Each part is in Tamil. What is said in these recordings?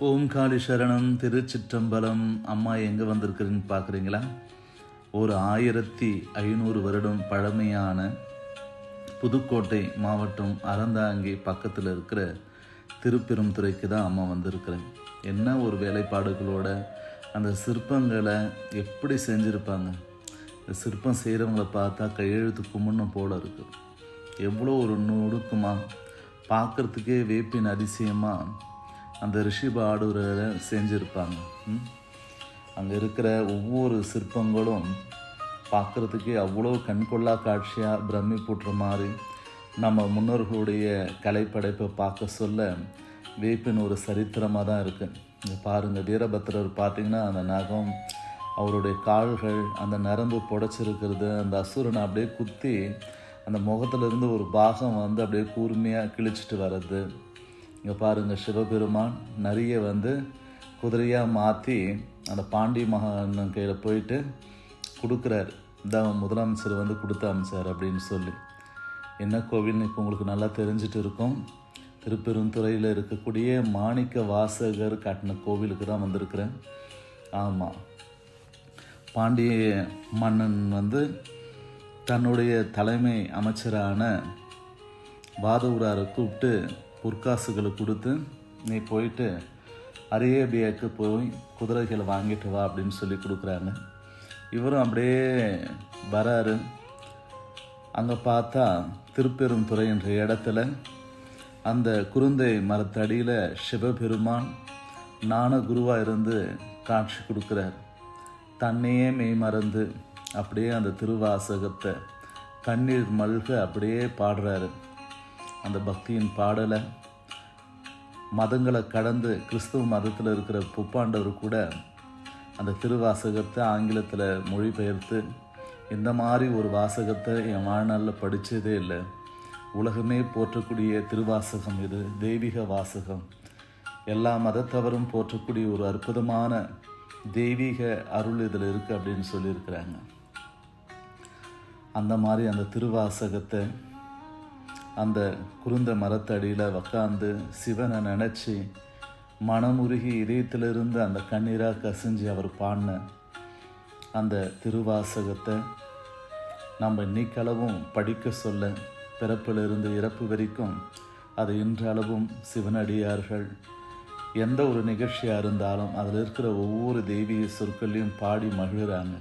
ஓம் காளி சரணம். திருச்சிற்றம்பலம். அம்மா எங்கே வந்திருக்குறீன்னு பார்க்குறீங்களா? ஒரு 1500 வருடம் பழமையான புதுக்கோட்டை மாவட்டம் அறந்தாங்கி பக்கத்தில் இருக்கிற திருப்பெருந்துறைக்கு தான் அம்மா வந்திருக்கிறேன். என்ன ஒரு வேலைப்பாடுகளோட அந்த சிற்பங்களை எப்படி செஞ்சுருப்பாங்க. இந்த சிற்பம் செய்கிறவங்கள பார்த்தா கையெழுத்து கும்பிடணும் போல இருக்குது. எவ்வளோ ஒரு நுணுக்கமாக பார்க்குறதுக்கே வேப்பின் அதிசயமாக அந்த ரிஷி பாடுரை செஞ்சுருப்பாங்க. அங்கே இருக்கிற ஒவ்வொரு சிற்பங்களும் பார்க்குறதுக்கே அவ்வளோ கண்கொள்ளா காட்சியாக பிரமிப்புற்ற மாதிரி நம்ம முன்னோர்களுடைய கலைப்படைப்பை பார்க்க சொல்ல வேப்பின் ஒரு சரித்திரமாக தான் இருக்குது. இங்கே பாருங்கள், வீரபத்திரர் பார்த்திங்கன்னா அந்த நகம், அவருடைய கால்கள், அந்த நரம்பு புடைச்சிருக்கிறது, அந்த அசுரனை அப்படியே குத்தி அந்த முகத்திலிருந்து ஒரு பாகம் வந்து அப்படியே கூர்மையாக கிழிச்சிட்டு வர்றது. இங்கே பாருங்கள், சிவபெருமான் நிறைய குதிரையாக மாற்றி அந்த பாண்டி மகன் கையில் போயிட்டு கொடுக்குறாரு. இதான் முதலமைச்சர் கொடுத்து அமைச்சார் அப்படின்னு சொல்லி. என்ன கோவில்னு இப்போ உங்களுக்கு நல்லா தெரிஞ்சிட்டு இருக்கும். திருப்பெருந்துறையில் இருக்கக்கூடிய மாணிக்க வாசகர் கட்டின கோவிலுக்கு தான் வந்திருக்கிறேன். ஆமாம், பாண்டிய மன்னன் தன்னுடைய தலைமை அமைச்சரான வாதவூராரை கூப்பிட்டு பொற்காசுகளை கொடுத்து, நீ போயிட்டு அரேபியாவுக்கு போய் குதிரைகளை வாங்கிட்டு வா அப்படின்னு சொல்லி கொடுக்குறாங்க. இவரும் அப்படியே வராரு. அங்கே பார்த்தா திருப்பெருந்துறை என்ற இடத்துல அந்த குருந்தை மரத்தடியில் சிவபெருமான் ஞான குருவாக இருந்து காட்சி கொடுக்குறார். தன்னையே மெய் மறந்து அப்படியே அந்த திருவாசகத்தை கண்ணீர் மல்க அப்படியே பாடுறாரு. அந்த பக்தியின் பாடலை மதங்களை கடந்து கிறிஸ்துவ மதத்தில் இருக்கிற புப்பாண்டவர் கூட அந்த திருவாசகத்தை ஆங்கிலத்தில் மொழிபெயர்த்து, இந்த மாதிரி ஒரு வாசகத்தை என் வாழ்நாளில் படித்ததே இல்லை, உலகமே போற்றக்கூடிய திருவாசகம் இது, தெய்வீக வாசகம், எல்லா மதத்தவரும் போற்றக்கூடிய ஒரு அற்புதமான தெய்வீக அருள் இதில் இருக்குது அப்படின்னு சொல்லியிருக்கிறாங்க. அந்த மாதிரி அந்த திருவாசகத்தை அந்த குருந்த மரத்தடியில் உக்காந்து சிவனை நினச்சி மனமுருகி இதயத்திலிருந்து அந்த கண்ணீராக கசிஞ்சு அவர் பாடின அந்த திருவாசகத்தை நம்ம இன்னைக்களவும் படிக்க சொல்ல, பிறப்பிலிருந்து இறப்பு வரைக்கும் அது இன்றளவும் சிவனடியார்கள் எந்த ஒரு நிகழ்ச்சியாக இருந்தாலும் அதில் இருக்கிற ஒவ்வொரு தெய்வீக சொற்களையும் பாடி மகிழ்கிறாங்க.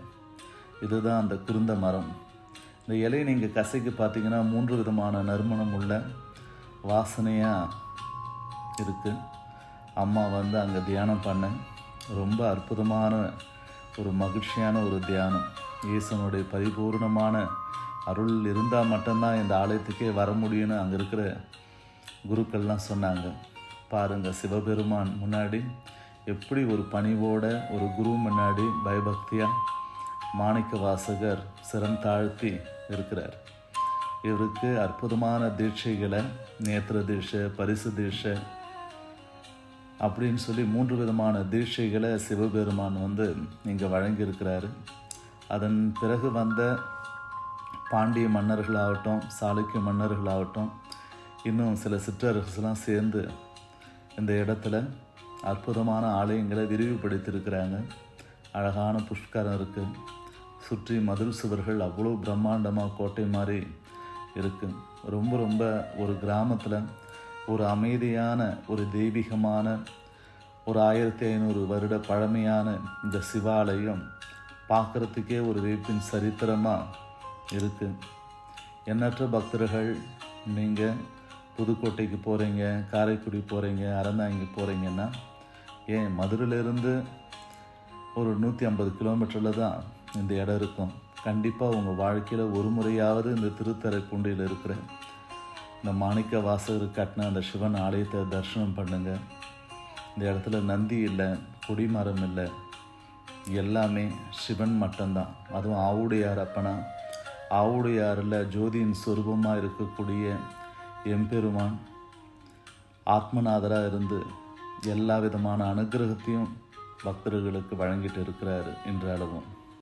இதுதான் அந்த குருந்த மரம். இந்த இலையை நீங்கள் கசைக்கு பார்த்தீங்கன்னா 3 விதமான நறுமணம் உள்ள வாசனையாக இருக்குது. அம்மா அங்கே தியானம் பண்ண ரொம்ப அற்புதமான ஒரு மகிழ்ச்சியான ஒரு தியானம். ஈசனுடைய பரிபூர்ணமான அருள் இருந்தால் மட்டும்தான் இந்த ஆலயத்துக்கே வர முடியும்னு அங்கே இருக்கிற குருக்கள்லாம் சொன்னாங்க. பாருங்கள், சிவபெருமான் முன்னாடி எப்படி ஒரு பணிவோட ஒரு குரு முன்னாடி பயபக்தியாக மாணிக்க வாசகர் சிரம் தாழ்த்தி இருக்கிறார். இவருக்கு அற்புதமான தீட்சைகளை, நேத்திர தீட்சை, பரிசு தீட்சை அப்படின்னு சொல்லி 3 விதமான தீட்சைகளை சிவபெருமான் இங்கே வழங்கியிருக்கிறாரு. அதன் பிறகு பாண்டிய மன்னர்களாகட்டும், சாளுக்கிய மன்னர்களாகட்டும், இன்னும் சில சிற்றரசுலாம் சேர்ந்து இந்த இடத்துல அற்புதமான ஆலயங்களை விரிவுபடுத்தியிருக்கிறாங்க. அழகான புஷ்கரம் இருக்குது. சுற்றி மதில் சுவர்கள் அவ்வளோ பிரம்மாண்டமாக கோட்டை மாதிரி இருக்குது. ரொம்ப ரொம்ப ஒரு கிராமத்தில் ஒரு அமைதியான ஒரு தெய்வீகமான ஒரு 1500 வருட பழமையான இந்த சிவாலயம் பார்க்குறதுக்கே ஒரு வேப்பின் சரித்திரமாக இருக்குது. எண்ணற்ற பக்தர்கள் நீங்கள் புதுக்கோட்டைக்கு போகிறீங்க, காரைக்குடி போகிறீங்க, அறந்தாங்கி போகிறீங்கன்னா, ஏன் மதுரையிலேருந்து ஒரு 150 கிலோமீட்டரில் தான் இந்த இடம் இருக்கும். கண்டிப்பாக உங்கள் வாழ்க்கையில் ஒரு முறையாவது இந்த திருத்தரைப்பூண்டியில் இருக்கிற இந்த மாணிக்க வாசகர் கட்டின அந்த சிவன் ஆலயத்தை தரிசனம் பண்ணுங்கள். இந்த இடத்துல நந்தி இல்லை, கொடிமரம் இல்லை, எல்லாமே சிவன் மட்டும்தான். அதுவும் ஆவுடையார் அப்பனா, ஆவுடையாரில் ஜோதியின் சொரூபமாக இருக்கக்கூடிய எம்பெருமான் ஆத்மநாதராக இருந்து எல்லா விதமான அனுகிரகத்தையும் பக்தர்களுக்கு வழங்கிட்டு இருக்கிறாரு இன்றளவும்.